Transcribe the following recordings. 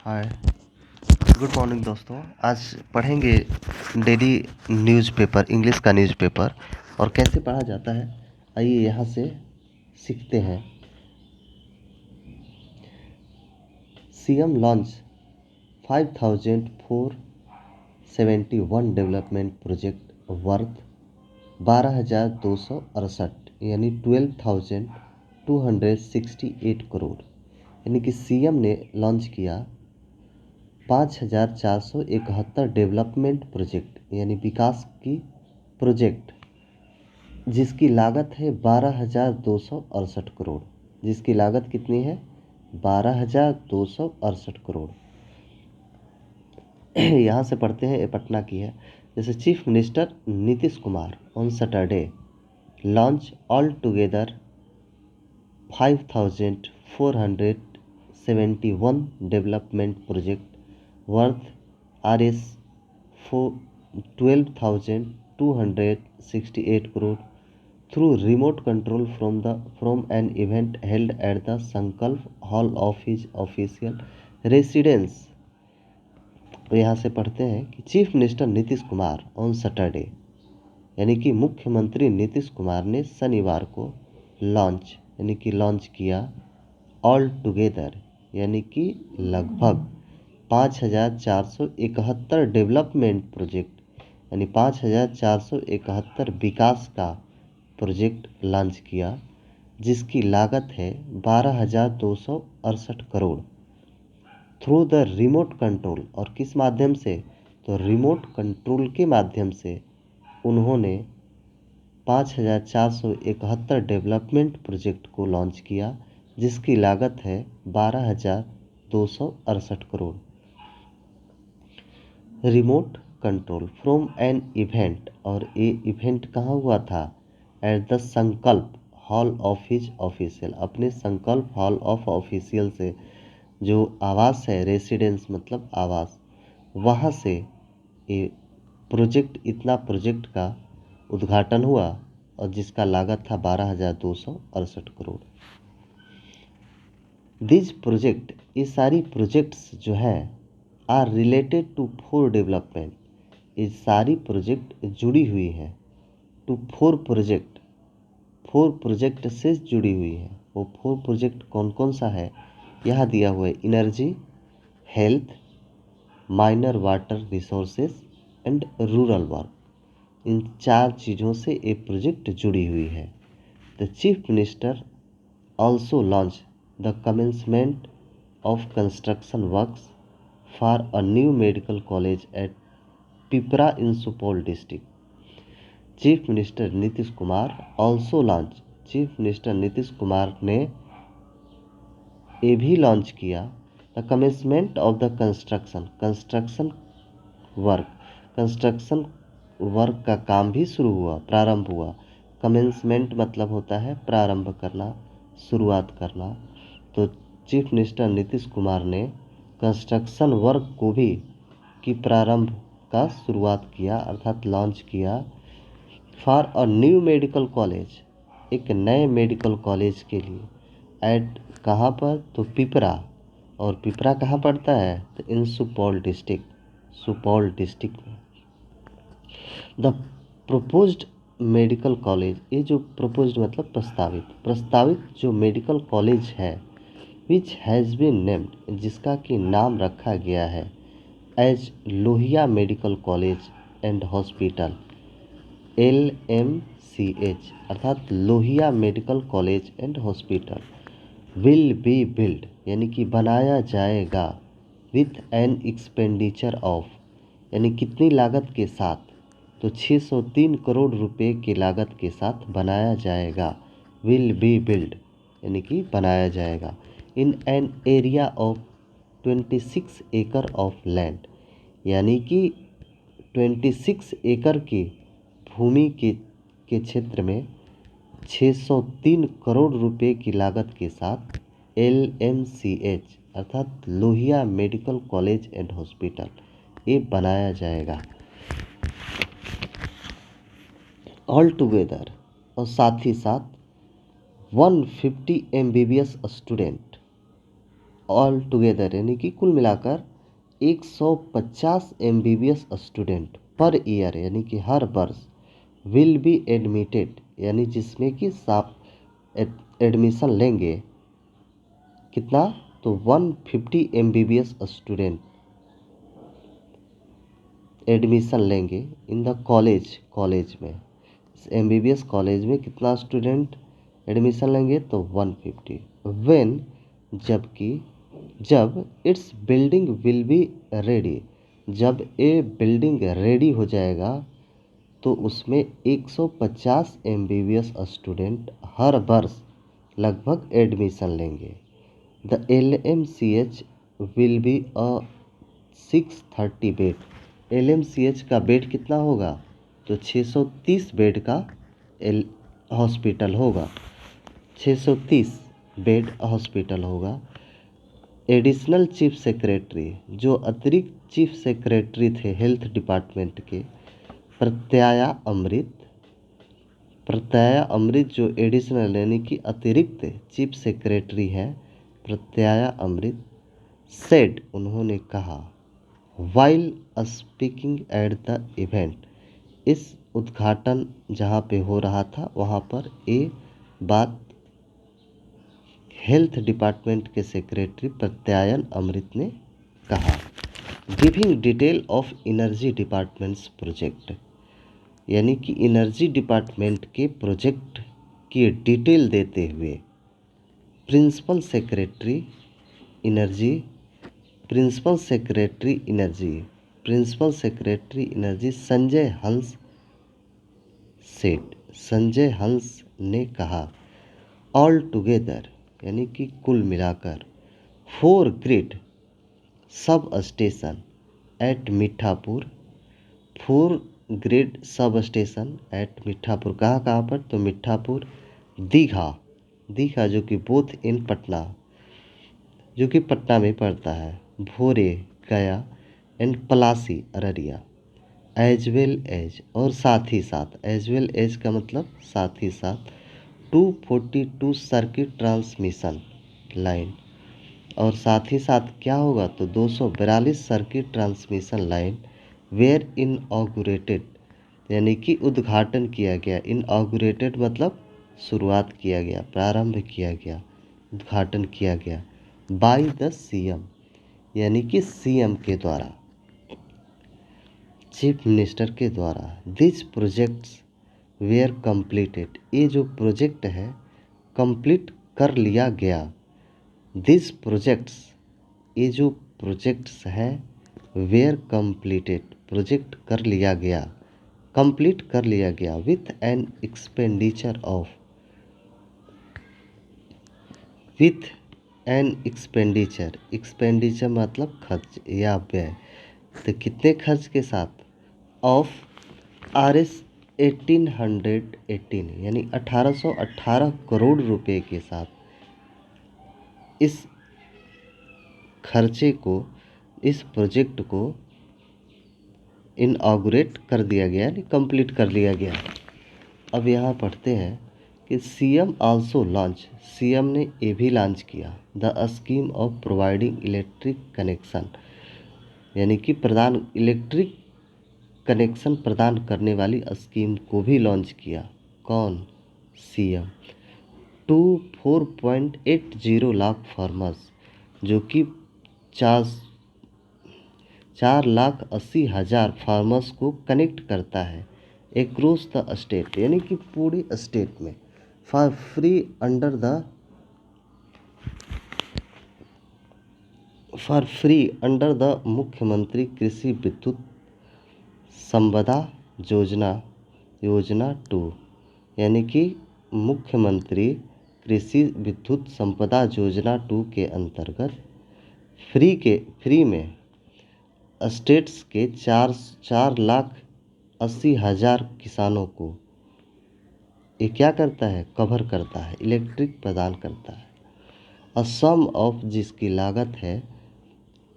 हाय, good morning दोस्तों। आज पढ़ेंगे डेली न्यूज़पेपर, इंग्लिश का न्यूज़पेपर और कैसे पढ़ा जाता है। आइए यहाँ से सीखते हैं। CM launch 5471 development project worth 12,268 यानी 12,268 करोड़, यानी कि सीएम ने लॉन्च किया 5,471 डेवलपमेंट प्रोजेक्ट यानी विकास की प्रोजेक्ट, जिसकी लागत है 12,268 करोड़। जिसकी लागत कितनी है? 12,268 करोड़। यहाँ से पढ़ते हैं, ये पटना की है। जैसे chief minister Nitish Kumar on Saturday launch all together 5,471 development project worth Rs 12,268 crore through remote control from an event held at the Sankalp Hall of his official residence। तो यहाँ से पढ़ते हैं कि chief minister Nitish Kumar on Saturday यानी कि मुख्यमंत्री नीतीश कुमार ने शनिवार को लॉन्च किया ऑल टुगेदर यानी कि लगभग 5,471 डेवलपमेंट प्रोजेक्ट यानी 5,471 विकास का प्रोजेक्ट लॉन्च किया, जिसकी लागत है 12,268 crore through the remote control. और किस माध्यम से? तो रिमोट कंट्रोल के माध्यम से उन्होंने 5,471 डेवलपमेंट प्रोजेक्ट को लॉन्च किया, जिसकी लागत है 12,268 crore. Remote control from an event, और ये इवेंट कहाँ हुआ था? एट द संकल्प हॉल ऑफ हिज ऑफिशियल, अपने संकल्प हॉल ऑफ ऑफिशियल से, जो आवास है, रेसिडेंस मतलब आवास, वहाँ से ये प्रोजेक्ट का उद्घाटन हुआ और जिसका लागत था 12,268 करोड़। दिस प्रोजेक्ट, ये सारी प्रोजेक्ट्स जो हैं आर रिलेटेड टू 4 डेवलपमेंट, ये सारी प्रोजेक्ट जुड़ी हुई हैं टू 4 प्रोजेक्ट से जुड़ी हुई है। वो 4 प्रोजेक्ट कौन कौन सा है यहाँ दिया हुआ है। Energy, health, minor water resources and rural work, इन 4 चीज़ों से ये प्रोजेक्ट जुड़ी हुई है। The chief minister also launch the commencement of construction works for a new medical college at Pipra in Supaul district. Chief minister Nitish Kumar also launch, chief minister Nitish Kumar ने ये भी लॉन्च किया the commencement of the construction work का काम भी शुरू हुआ, प्रारंभ हुआ। कमेंसमेंट मतलब होता है प्रारंभ करना, शुरुआत करना। तो चीफ मिनिस्टर नीतीश कुमार ने कंस्ट्रक्शन वर्क को भी की प्रारंभ का शुरुआत किया, अर्थात लॉन्च किया for a new medical college, एक नए मेडिकल कॉलेज के लिए। एट कहाँ पर? तो पिपरा, और पिपरा कहाँ पड़ता है? तो इन सुपौल डिस्ट्रिक्ट में। द प्रोपोज्ड मेडिकल कॉलेज, ये जो प्रोपोज्ड मतलब प्रस्तावित जो मेडिकल कॉलेज है, विच हैज़ बीन नेम्ड, जिसका कि नाम रखा गया है as Lohia Medical College and Hospital, LMCH, अर्थात Lohia Medical College and Hospital, will be build यानी कि बनाया जाएगा, विथ एन एक्सपेंडिचर ऑफ, यानी कितनी लागत के साथ? तो 603 करोड़ रुपए की लागत के साथ बनाया जाएगा। विल बी बिल्ड यानी कि बनाया जाएगा। इन एन एरिया ऑफ 26 एकड़ ऑफ लैंड, यानी कि 26 एकड़ की भूमि के क्षेत्र में 603 करोड़ रुपए की लागत के साथ LMCH अर्थात Lohia Medical College and hospital ये बनाया जाएगा। ऑल टुगेदर, और साथ ही साथ 150 MBBS स्टूडेंट ऑल टुगेदर यानी कि कुल मिलाकर 150 MBBS स्टूडेंट पर ईयर यानी कि हर वर्ष विल बी एडमिटेड यानी जिसमें कि साफ एडमिशन लेंगे कितना, तो 150 MBBS स्टूडेंट एडमिशन लेंगे इन द कॉलेज में। MBBS कॉलेज में कितना स्टूडेंट एडमिशन लेंगे, तो 150। व्हेन जब it's building will be ready, जब ये बिल्डिंग रेडी हो जाएगा तो उसमें 150 MBBS स्टूडेंट हर वर्ष लगभग एडमिशन लेंगे। The LMCH will be a 630 bed, LMCH का बेड कितना होगा, तो 630 बेड का हॉस्पिटल होगा, 630 बेड हॉस्पिटल होगा। एडिशनल चीफ सेक्रेटरी, जो अतिरिक्त चीफ सेक्रेटरी थे हेल्थ डिपार्टमेंट के, प्रत्यया अमृत जो एडिशनल यानी कि अतिरिक्त चीफ सेक्रेटरी हैं प्रत्यया अमृत, सेड उन्होंने कहा, while speaking at the event, इस उद्घाटन जहाँ पे हो रहा था वहाँ पर ये बात हेल्थ डिपार्टमेंट के सेक्रेटरी प्रत्यायन अमृत ने कहा। Giving detail of energy departments project, यानी कि एनर्जी डिपार्टमेंट के प्रोजेक्ट की डिटेल देते हुए प्रिंसिपल सेक्रेटरी एनर्जी संजय हंस ने कहा, ऑल टुगेदर यानी कि कुल मिलाकर 4 grid sub station at Mithapur, 4 grid sub station at Mithapur, कहाँ पर, तो मीठापुर, दीघा जो कि बोथ इन पटना, जो कि पटना में पड़ता है, Bhore Gaya and Palasi Araria, as well as और साथ ही साथ, एज वेल एज का मतलब साथ ही साथ 242 सर्किट ट्रांसमिशन लाइन, और साथ ही साथ क्या होगा, तो 242 सर्किट ट्रांसमिशन लाइन वेयर इनऑगुरेटेड यानी कि उद्घाटन किया गया। इनऑगुरेटेड मतलब शुरुआत किया गया, प्रारंभ किया गया, उद्घाटन किया गया बाय द CM यानी कि CM के द्वारा, चीफ मिनिस्टर के द्वारा। दिस प्रोजेक्ट्स वेयर कंप्लीटेड, ये जो प्रोजेक्ट है कंप्लीट कर लिया गया। दिस प्रोजेक्ट्स, ये जो प्रोजेक्ट्स हैं वेयर कंप्लीटेड, प्रोजेक्ट कर लिया गया, कंप्लीट कर लिया गया विथ एन एक्सपेंडिचर मतलब खर्च या व्यय, तो कितने खर्च के साथ, ऑफ RS 1818 यानी 1818 करोड़ रुपए के साथ इस खर्चे को, इस प्रोजेक्ट को इनऑगुरेट कर दिया गया यानी कंप्लीट कर लिया गया। अब यहाँ पढ़ते हैं कि CM आल्सो लॉन्च, CM ने ये भी लॉन्च किया the scheme of providing electric connection यानी कि इलेक्ट्रिक कनेक्शन प्रदान करने वाली स्कीम को भी लॉन्च किया। कौन, CM, टू 4.80 लाख फार्मर्स, जो कि 4,80,000 फार्मर्स को कनेक्ट करता है एक्रॉस द स्टेट यानी कि पूरी स्टेट में, फॉर फ्री अंडर द मुख्यमंत्री कृषि विद्युत संपदा योजना 2 यानी कि मुख्यमंत्री कृषि विद्युत संपदा योजना 2 के अंतर्गत फ्री में स्टेट्स के 4,80,000 किसानों को ये क्या करता है, कवर करता है, इलेक्ट्रिक प्रदान करता है। असम ऑफ, जिसकी लागत है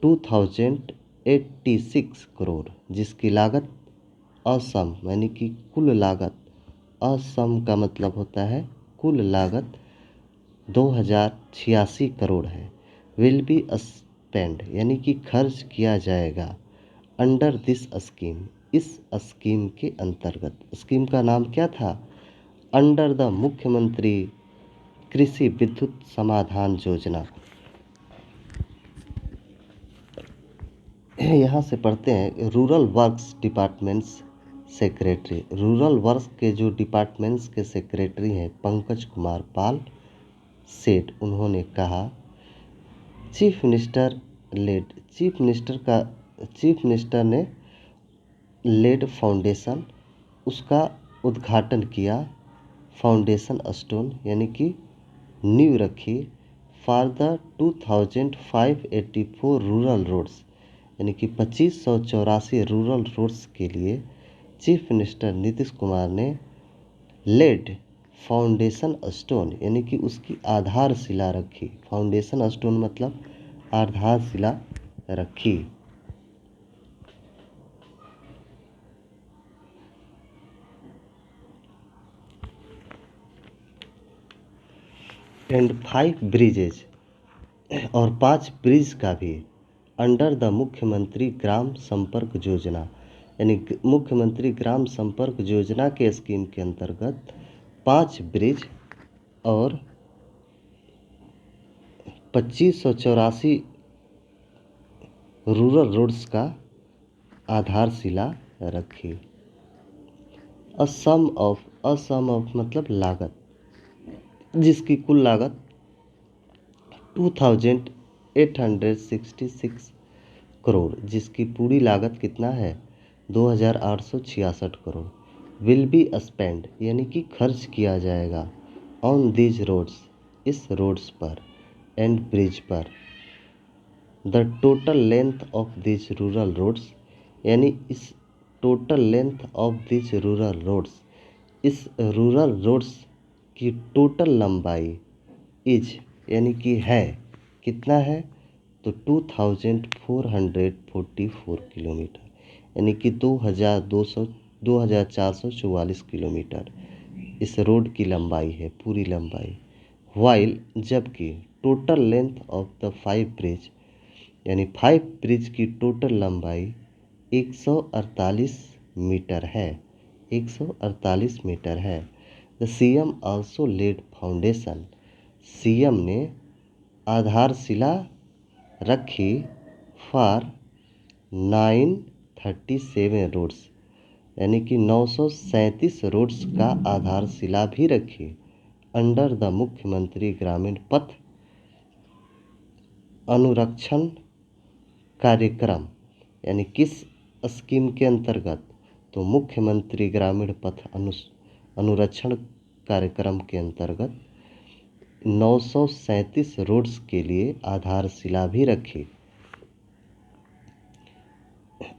2086 करोड़, जिसकी लागत असम यानी कि कुल लागत, असम का मतलब होता है कुल लागत 2086 करोड़ है। विल बी स्पेंड यानी कि खर्च किया जाएगा, अंडर दिस स्कीम इस स्कीम के अंतर्गत। स्कीम का नाम क्या था? अंडर द मुख्यमंत्री कृषि विद्युत समाधान योजना। यहाँ से पढ़ते हैं rural works departments secretary. Rural works के जो डिपार्टमेंट्स के सेक्रेटरी हैं पंकज कुमार पाल सेठ, उन्होंने कहा chief minister laid chief minister ने लेड फाउंडेशन उसका उद्घाटन किया, फाउंडेशन स्टोन यानी कि नींव रखी फॉर द 2584 रूरल रोड्स यानी कि 2584 रूरल रोड्स के लिए चीफ मिनिस्टर नीतीश कुमार ने लेड फाउंडेशन स्टोन यानी कि उसकी आधारशिला रखी। फाउंडेशन स्टोन मतलब आधारशिला रखी। एंड 5 ब्रिजेज और 5 ब्रिज का भी अंडर द मुख्यमंत्री ग्राम संपर्क योजना यानी मुख्यमंत्री ग्राम संपर्क योजना के स्कीम के अंतर्गत 5 ब्रिज और 2584 रूरल रोड्स का आधारशिला रखी। अ सम ऑफ मतलब लागत, जिसकी कुल लागत 2866 करोड़, जिसकी पूरी लागत कितना है 2866 करोड़। विल बी स्पेंड यानी कि खर्च किया जाएगा ऑन दीज रोड्स इस रोड्स पर एंड ब्रिज पर। The total length of these rural roads यानी इस total length of these rural roads इस रूरल रोड्स की टोटल लंबाई इज यानी कि है कितना है तो 2444 किलोमीटर यानी कि 2444 किलोमीटर इस रोड की लंबाई है, पूरी लंबाई। वाइल जबकि total length of the 5 bridge यानी 5 ब्रिज की टोटल लंबाई 148 मीटर है, 148 मीटर है। The CM also laid foundation CM ने आधारशिला रखी फॉर 937 रोड्स यानी कि 937 रोड्स का आधारशिला भी रखी अंडर द मुख्यमंत्री ग्रामीण पथ अनुरक्षण कार्यक्रम यानी किस स्कीम के अंतर्गत तो मुख्यमंत्री ग्रामीण पथ अनुरक्षण कार्यक्रम के अंतर्गत 937 रोड्स के लिए आधारशिला भी रखी।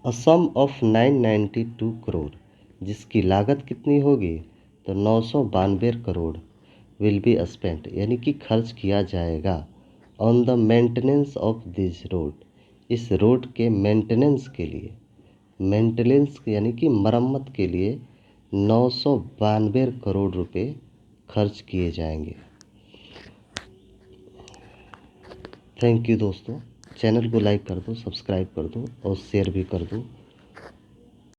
अ सम ऑफ 992 करोड़ जिसकी लागत कितनी होगी तो 992 करोड़ विल बी स्पेंट यानी कि खर्च किया जाएगा on the maintenance of this road इस रोड के मेंटेनेंस के लिए, मेंटेनेंस यानी कि मरम्मत के लिए 992 करोड़ रुपए खर्च किए जाएंगे। थैंक यू दोस्तों, चैनल को लाइक कर दो, सब्सक्राइब कर दो और शेयर भी कर दो।